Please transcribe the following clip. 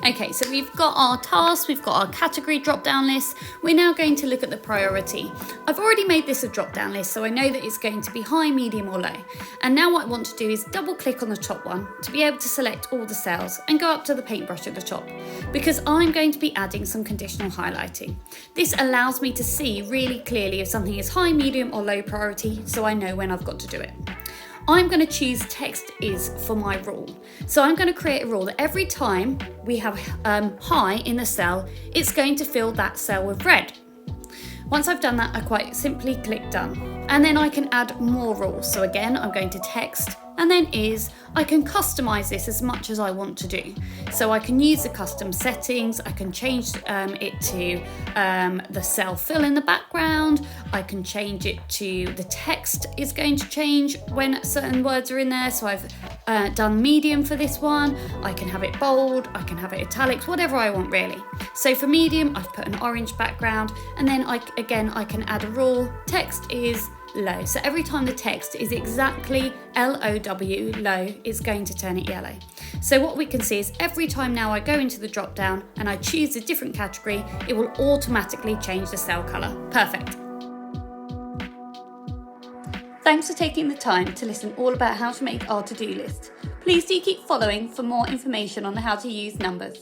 Okay, so we've got our tasks, we've got our category drop-down list. We're now going to look at the priority. I've already made this a drop-down list, so I know that it's going to be high, medium or low. And now what I want to do is double click on the top one to be able to select all the cells and go up to the paintbrush at the top, because I'm going to be adding some conditional highlighting. This allows me to see really clearly if something is high, medium or low priority, so I know when I've got to do it. I'm going to choose text is for my rule. So I'm going to create a rule that every time we have high in the cell, it's going to fill that cell with red. Once I've done that, I quite simply click done. And then I can add more rules. So again, I'm going to text and then is. I can customize this as much as I want to do. So I can use the custom settings, I can change it to the cell fill in the background, I can change it to the text is going to change when certain words are in there. So I've done medium for this one, I can have it bold, I can have it italics, whatever I want really. So for medium, I've put an orange background, and then I can add a rule, text is low. So every time the text is exactly LOW, low, it's going to turn it yellow. So what we can see is every time now I go into the drop down and I choose a different category, it will automatically change the cell colour. Perfect. Thanks for taking the time to listen all about how to make our to-do list. Please do keep following for more information on how to use numbers.